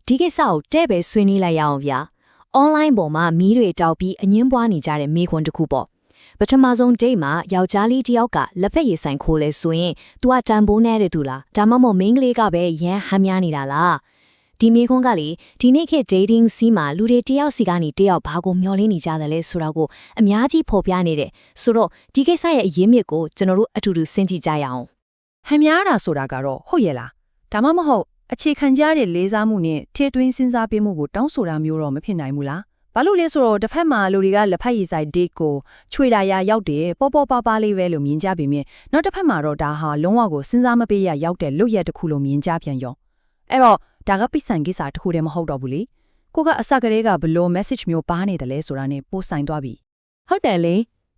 ဒီကိစ္စကိုတဲ့ပဲဆွေးနွေးလိုက်ရအောင်ဗျာ online ပေါ်မှာမီးတွေတောက်ပြီးအငင်းပွားနေကြတဲ့မိခွန်းတစ်ခုပေါ့ပထမဆုံး date မှာယောက်ျားလေးတစ်ယောက်ကလက်ဖက်ရည်ဆိုင်ခိုးလဲဆိုရင် तू ကတန်ဖိုးနေတဲ့သူလားဒါမှမဟုတ်မိန်းကလေးကပဲရန်ဟမ်းများနေတာလားဒီမိခွန်းကလေဒီနေ့ခေတ် dating scene မှာလူတွေတယောက်စီကနေတယောက်ဘာကိုမျှော်လင့်နေကြတယ်လဲဆိုတာကိုအများကြီးဖော်ပြနေတယ်ဆိုတော့ဒီကိစ္စရဲ့အရင်းမြစ်ကိုကျွန်တော်တို့အတူတူစဉ်းကြည့်ကြရအောင် ဟန်များတာဆိုတာကတော့ဟုတ်ရဲ့လားဒါမှမဟုတ်အခြေခံကြတဲ့လေးစားမှုနဲ့ထေသွင်းစဉ်းစားပေးမှုကိုတောင်းဆိုတာမျိုးတော့မဖြစ်နိုင်ဘူးလားဘာလို့လဲဆိုတော့တစ်ဖက်မှာလူတွေကလက်ဖက်ရည်ဆိုင် date ကိုချွေတာရရောက်တယ်ပေါ်ပေါ်ပါပါလေးပဲလို့မြင်ကြပေမဲ့နောက်တစ်ဖက်မှာတော့ဒါဟာလုံးဝကိုစဉ်းစားမပေးရရောက်တဲ့လွတ်ရက်တစ်ခုလို့မြင်ကြပြန်ရောအဲ့တော့ဒါကပိတ်ဆန်ကိစ္စတစ်ခုတည်းမဟုတ်တော့ဘူးလေကိုကအစကတည်းကဘလို့ message မျိုးပါနေတယ်လဲဆိုတာနဲ့ပို့ဆိုင်သွားပြီ ဟုတ်တယ်လ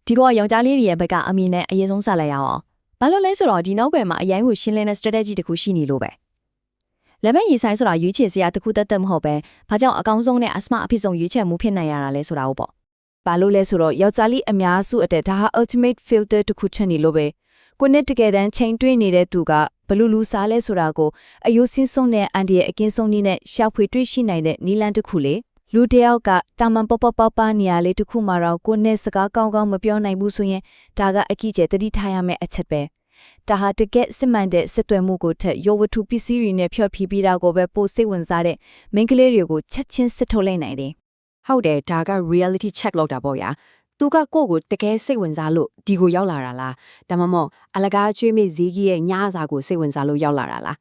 ေဒီကောယောက်ျားလေးတွေရဲ့ဘက်ကအမြင်နဲ့အရင်ဆုံးဆက်လိုက်ရအောင်ဘာလို့လဲဆိုတော့ဒီနောက်ွယ်မှာအရင်ကရှင်းလင်းတဲ့ strategy တစ်ခုရှိနေလို့ပဲလက်မဲ့ရေးဆိုင်ဆိုတာရွေးချယ်စရာတစ်ခုတတ်မဟုတ်ပဲဘာကြောင့်အကောင်းဆုံးနဲ့အစမအဖြစ်ဆုံးရွေးချယ်မှုဖြစ်နိုင်ရတာလဲဆိုတာပေါ့ ဘာလို့လဲဆိုတော့ယောက်ျားလေးအများစုအတွက်ဒါဟာ ultimate filter တစ်ခုချက်နေလို့ပဲကိုနဲ့တကယ်တမ်းချိန်တွေ့နေတဲ့သူကဘလူလူစားလဲဆိုတာကိုအယိုးစင်းဆုံးတဲ့အန်ဒီရဲ့အကင်းဆုံးနည်းနဲ့ရှာဖွေတွေ့ရှိနိုင်တဲ့နီလန်တစ်ခုလေလူတယောက်ကတာမန်ပပပနေရာလေးတစ်ခုမှာတော့ကိုနဲ့စကားကောင်းကောင်းမပြောနိုင်ဘူးဆိုရင်ဒါကအကြီးကျယ်တတိထားရမယ့်အချက်ပဲဒါဟာတကယ်စစ်မှန်တဲ့စစ်သွဲမှုကိုထက်ရောဝတ္ထုပစ္စည်းတွေနဲ့ဖြော့ဖြီးပြီးတာကိုပဲပိုစိတ်ဝင်စားတဲ့မိန်းကလေးတွေကိုချက်ချင်းစစ်ထုတ်လိုက်နိုင်တယ် ဟုတ်တယ်ဒါက reality check လောက်တာပေါ့ဗျာသူကကိုယ့်ကိုတကယ်စိတ်ဝင်စားလို့ဒီကိုရောက်လာတာလားဒါမှမဟုတ်အလကားကျွေးမိဈေးကြီးရဲ့ညစာကိုစိတ်ဝင်စားလို့ရောက်လာတာလား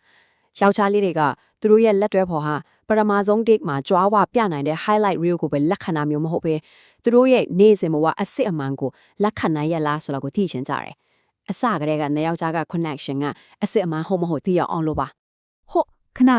ယောက်ျားလေးတွေကသူတို့ရဲ့လက်တွဲဖော်ဟာပထမဆုံး date မှာကြွားဝပြနိုင်တဲ့ highlight reel ကိုပဲလက်ခံတာမျိုးမဟုတ်ပဲသူတို့ရဲ့နေ့စဉ်ဘဝအစစ်အမှန်ကိုလက်ခံနိုင်ရလားဆိုတာကိုသိချင်ကြတယ်အစကတည်းကနှစ်ယောက်ျားက connection ကအစစ်အမှန်ဟုတ်မဟုတ်သိရအောင်လို့ပါ ဟုတ်ခဏ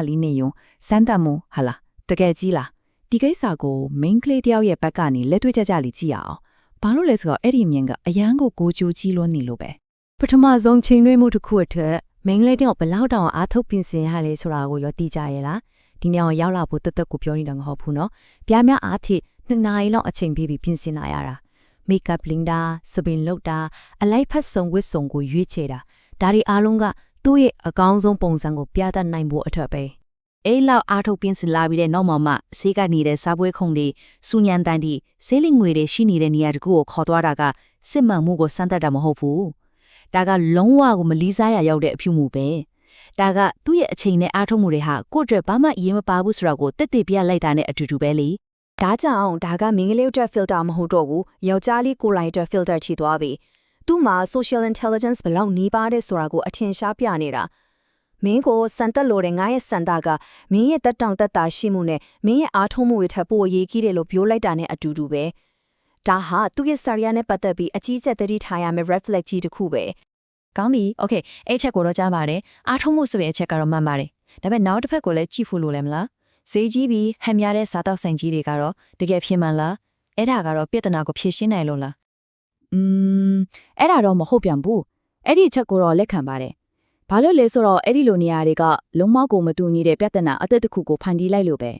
လေးနေယုံစမ်းတတ်မှုဟာလားတကယ်ကြီးလားဒီကိစ္စကို main ကလေးတယောက်ရဲ့ဘက်ကနေလက်တွေ့ကြလေးကြည့်ရအောင်ဘာလို့လဲဆိုတော့အဲ့ဒီမြင်ကအရန်ကိုကြိုးကြီးလွန်းနေလို့ပဲပထမဆုံးချိန်ရွေးမှုတစ်ခုအတွက် main ကလေးတယောက်ဘယ်လောက်တောင်အားထုတ်ပြင်ဆင်ရလဲဆိုတာကိုရောသိကြရဲ့လားဒီနေ့အောင်ရောက်လာဖို့တက်ကိုပြောနေတာမဟုတ်ဘူးနော်ပြားများအားဖြင့်2နာရီလောက်အချိန်ပေးပြီးပြင်ဆင်လာရတာ makeup လင်းတာစပင်လုပ်တာအလိုက်ဖက်ဆုံဝစ်ဆုံကိုရွေးချယ်တာဒါတွေအားလုံးကသူ့ရဲ့အကောင်းဆုံးပုံစံကိုပြသနိုင်ဖို့အတွက်ပဲ အဲ့လောက်အားထုတ်ပြင်းစလာပြီးတဲ့နောက်မှဆေးကနေတဲ့စားပွဲခုံတွေစူညံတန်တီဆေးလင်ငွေတွေရှိနေတဲ့နေရာတကူကိုခေါ်သွားတာကစစ်မှန်မှုကိုစမ်းသပ်တာမဟုတ်ဘူးဒါကလုံးဝကိုမလီစားရရောက်တဲ့အဖြူမှုပဲဒါကသူ့ရဲ့အချိန်နဲ့အားထုတ်မှုတွေဟာကိုယ့်အတွက်ဘာမှအရေးမပါဘူးဆိုတာကိုတက်တက်ပြလိုက်တာနဲ့အတူတူပဲလေ ဒါကြောင့်ဒါကမင်းကလေးအတွက် filter မဟုတ်တော့ဘူးယောက်ျားလေးကိုယ်တိုင်အတွက် filter ချီသွားပြီသူ့မှာ social intelligence ဘယ်လောက်နီးပါးတဲ့ဆိုတာကိုအထင်ရှားပြနေတာမင်းကိုစံတက်လို့တဲ့ငါရဲ့စံတာကမင်းရဲ့တက်တောင်တက်တာရှိမှုနဲ့မင်းရဲ့အားထုတ်မှုတွေထပ်ပိုအရေးကြီးတယ်လို့ပြောလိုက်တာနဲ့အတူတူပဲဒါဟာသူ့ရဲ့ Saria နဲ့ပတ်သက်ပြီးအကြီးကျယ်သတိထားရမယ့် red flag ကြီးတစ်ခုပဲ ကောင်းပြီ okay အဲ့ချက်ကိုတော့ကြားပါတယ်အားထုတ်မှုဆိုတဲ့အချက်ကတော့မှန်ပါတယ်ဒါပေမဲ့နောက်တစ်ဖက်ကိုလည်းကြည့်ဖို့လိုလဲမလားဈေးကြီးပြီးဟန်များတဲ့စားတောက်ဆိုင်ကြီးတွေကတော့တကယ်ဖြစ်မှန်လားအဲ့ဒါကတော့ပြဿနာကိုဖြေရှင်းနိုင်လို့လား အဲ့ဒါတော့မဟုတ်ပြန်ဘူးအဲ့ဒီချက်ကိုတော့လက်ခံပါတယ်ဘာလို့လဲဆိုတော့အဲ့ဒီလိုနေရာတွေကလုံးဝကိုမတူညီတဲ့ပြဿနာအသက်တစ်ခုကိုဖန်တီးလိုက်လို့ပဲ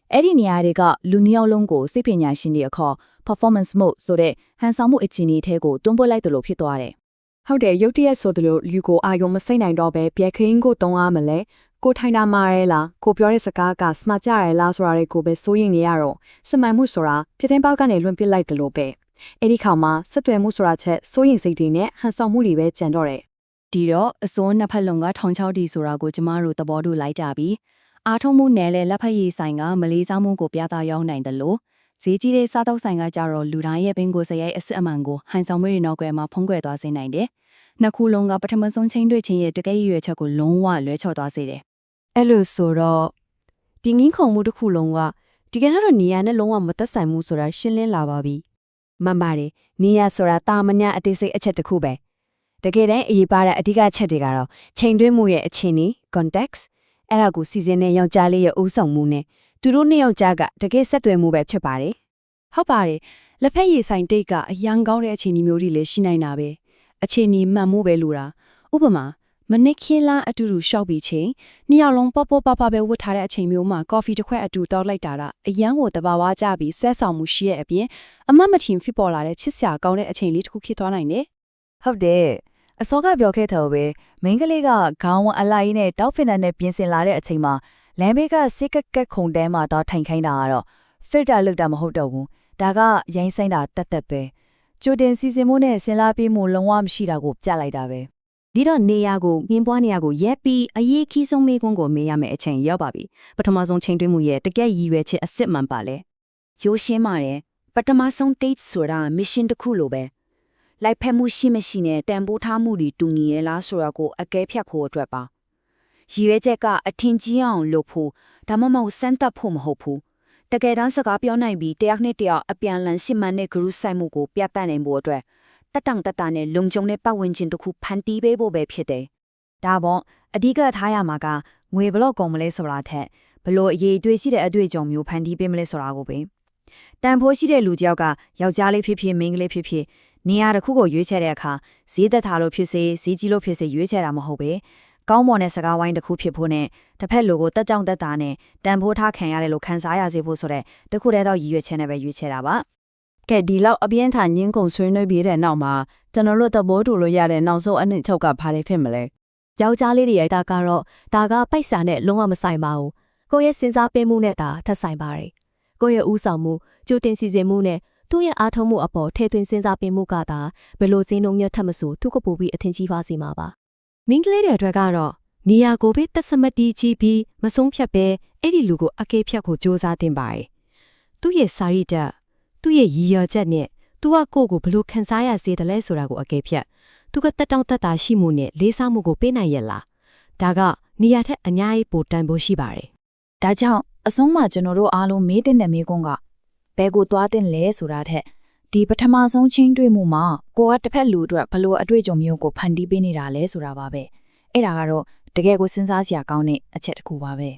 အဲ့ဒီနေရာတွေကလူနှစ်ယောက်လုံးကိုစိတ်ပညာရှင်တွေအခေါ် performance mode ဆိုတဲ့ဟန်ဆောင်မှုအခြေအနေထဲကိုတွန်းပို့လိုက်တယ်လို့ဖြစ်သွားတယ်ဟုတ်တယ်ရုတ်တရက်ဆိုသလိုလူကိုအာယုံမစိမ့်နိုင်တော့ပဲပြဲခင်းကိုတုံးအားမလဲကိုထိုင်တာမာရဲလားကိုပြောတဲ့စကားကစမကြရဲလားဆိုတာတွေကိုပဲစိုးရိမ်နေရတော့စမိုင်မှုဆိုတာဖြစ်တဲ့ပေါက်ကနေလွန်ပစ်လိုက်တယ်လို့ပဲအဲ့ဒီခါမှာဆက်သွယ်မှုဆိုတာချက်စိုးရိမ်စိတ်တွေနဲ့ဟန်ဆောင်မှုတွေပဲကျန်တော့တယ်ဒီတော့အစိုးနှစ်ဖက်လုံးကထောင်ချောက်တီဆိုတာကိုကျမတို့သဘောတူလိုက်ကြပြီအားထုတ်မှုနယ်လေလက်ဖက်ရည်ဆိုင်ကမလေးစားမှုကိုပြသရောက်နိုင်တယ်လို့ဈေးကြီးတဲ့စားတောက်ဆိုင်ကကြတော့လူတိုင်းရဲ့ဘင်းကိုစရိုက်အစစ်အမှန်ကိုဟန်ဆောင်မှုတွေနောက်ကွယ်မှာဖုံးကွယ်သွားစေနိုင်တယ်နှစ်ခုလုံးကပထမဆုံးချင်းတွေ့ချင်းရဲ့တကယ်ရွယ်ချက်ကိုလုံးဝလွဲချော်သွားစေတယ်အဲ့လိုဆိုတော့ဒီငင်းခုံမှုတစ်ခုလုံးကဒီကနေ့တော့နေရာနဲ့လုံးဝမသက်ဆိုင်မှုဆိုတာရှင်းလင်းလာပါပြီမှန်ပါတယ်နေရာဆိုတာတာမညာအသေးစိတ်အချက်တစ်ခုပဲတကယ်တမ်းအရေးပါတဲ့အဓိကချက်တွေကတော့ချိန်သွင်းမှုရဲ့အခြေအနေ context အဲ့ဒါကိုစီစဉ်တဲ့ယောက်ျားလေးရဲ့အုပ်ဆောင်မှုနဲ့သူတို့နှစ်ယောက်ျားကတကယ်ဆက်သွယ်မှုပဲဖြစ်ပါတယ်ဟုတ်ပါတယ်လက်ဖက်ရည်ဆိုင်တိတ်ကအရန်ကောင်းတဲ့အခြေအနေမျိုးတွေလည်းရှိနိုင်တာပဲအခြေအနေမှန်မှုပဲလို့တာဥပမာမနစ်ခင်းလားအတူတူရှောက်ပြီးချိန်နှစ်ယောက်လုံးပေါ့ပေါ့ပါပါပဲဝတ်ထားတဲ့အချိန်မျိုးမှာကော်ဖီတစ်ခွက်အတူတောက်လိုက်တာကအရန်ကိုတဘာဝကြပြီးဆွဲဆောင်မှုရှိတဲ့အပြင်အမတ်မထင်ဖြစ်ပေါ်လာတဲ့ချစ်စရာကောင်းတဲ့အချိန်လေးတစ်ခုဖြစ်သွားနိုင်တယ်ဟုတ်တယ်အစောကပြောခဲ့တယ်ပဲမိန်းကလေးကခေါင်းဝအလိုက်နဲ့တောက်ဖင်နဲ့ပြင်ဆင်လာတဲ့အချိန်မှာ လမ်းဘေးကစိတ်ကက်ခုံတဲမှာတော့ထိုင်ခိုင်းတာကတော့ filter လောက်တာမဟုတ်တော့ဘူးဒါကရိုင်းဆိုင်တာတက်တက်ပဲကြိုတင်စီစဉ်မှုနဲ့ဆင်လာပေးမှုလုံးဝမရှိတာကိုပြလိုက်တာပဲ ဒီတော့နေရာကိုငင်းပွားနေရာကိုရက်ပြီးအရေးကြီးဆုံးမေးခွန်းကိုမေးရမယ်အချိန်ရောက်ပါပြီပထမဆုံးချိန်တွင်းမှုရဲ့တကယ်ရည်ရွယ်ချက်အစစ်မှန်ပါလေရိုးရှင်းပါတယ်ပထမဆုံး date ဆိုတာ mission တစ်ခုလိုပဲလိုက်ဖက်မှုရှိမရှိနဲ့တန်ဖိုးထားမှုတွေတူညီရဲ့လားဆိုတာကိုအကဲဖြတ်ဖို့အတွက်ပါရည်ရွယ်ချက်ကအထင်ကြီးအောင်လုပ်ဖို့ဒါမှမဟုတ်စမ်းသပ်ဖို့မဟုတ်ဘူးတကယ်တမ်းစကားပြောနိုင်ပြီးတယောက်နဲ့တယောက်အပြန်လန်ရှင်းမှန်တဲ့ group ဆိုင်မှုကိုပြသနိုင်ဖို့အတွက်တတန်တတနဲ့လုံခြုံတဲ့ပတ်ဝန်းကျင်တစ်ခုဖန်တီးပေးဖို့ပဲဖြစ်တယ်။ဒါပေါ့အဓိကထားရမှာကငွေဘလော့ကုန်မလဲဆိုတာထက်ဘလို့အရေးအတွေ့ရှိတဲ့အတွေ့အကြုံမျိုးဖန်တီးပေးမလဲဆိုတာကိုပဲ။တန်ဖိုးရှိတဲ့လူတစ်ယောက်ကယောက်ျားလေးဖြစ်ဖြစ်မိန်းကလေးဖြစ်ဖြစ်နေရာတစ်ခုကိုရွေးချယ်တဲ့အခါဈေးသက်ထားလို့ဖြစ်စေဈေးကြီးလို့ဖြစ်စေရွေးချယ်တာမဟုတ်ပဲ။ကောင်းမွန်တဲ့စကားဝိုင်းတစ်ခုဖြစ်ဖို့နဲ့တစ်ဖက်လူကိုတက်ကြောင်တက်တာနဲ့တန်ဖိုးထားခံရတယ်လို့ခံစားရစေဖို့ဆိုတဲ့တခုတည်းသောရည်ရွယ်ချက်နဲ့ပဲရွေးချယ်တာပါ။ ကဲဒီလောက်အပြင်းထန်ညင်းကုန်ဆွေးနွေးပြီးတဲ့နောက်မှာကျွန်တော်တို့သဘောတူလို့ရတဲ့နောက်ဆုံးအနှစ်ချုပ်ကဘာတွေဖြစ်မလဲ ယောက်ျားလေးတွေရဲ့ဒါကတော့ဒါကပိုက်ဆံနဲ့လုံးဝမဆိုင်ပါဘူးကိုယ့်ရဲ့စဉ်းစားပေးမှုနဲ့ဒါထပ်ဆိုင်ပါတယ်ကိုယ့်ရဲ့ဥဆောင်မှုကြိုတင်စီစဉ်မှုနဲ့သူ့ရဲ့အားထုတ်မှုအပေါ်ထည့်သွင်းစဉ်းစားပေးမှုကသာဘယ်လိုစင်းလုံးမြတ်ထပ်မဆိုသူ့ကိုပို့ပြီးအထင်ကြီးပါစေမှာပါမင်းကလေးတွေအတွက်ကတော့နေရာကိုပဲတက်စမတီးကြည့်ပြီးမဆုံးဖြတ်ပဲအဲ့ဒီလူကိုအကဲဖြတ်ကိုစ조사တင်ပါတယ်သူ့ရဲ့စာရိတ္တသူ့ရဲ့ရည်ရွယ်ချက်နဲ့သူကကိုယ့်ကိုဘလို့ခံစားရစေတယ်လဲဆိုတာကိုအကဲဖြတ်သူကတက်တောင့်တက်တာရှိမှုနဲ့လေးစားမှုကိုပေးနိုင်ရလားဒါကနေရာထက်အများကြီးပိုတန်ဖိုးရှိပါတယ် ဒါကြောင့်အဆုံးမှာကျွန်တော်တို့အားလုံးမေးတဲ့မေးခွန်းကဘယ်ကိုသွားတဲ့လဲဆိုတာထက်ဒီပထမဆုံးချင်းတွေ့မှုမှာကိုကတစ်ဖက်လူအတွက်ဘလို့အတွေ့အကြုံမျိုးကိုဖန်တီးပေးနေတာလဲဆိုတာပါပဲအဲ့ဒါကတော့တကယ်ကိုစဉ်းစားစရာကောင်းတဲ့အချက်တစ်ခုပါပဲ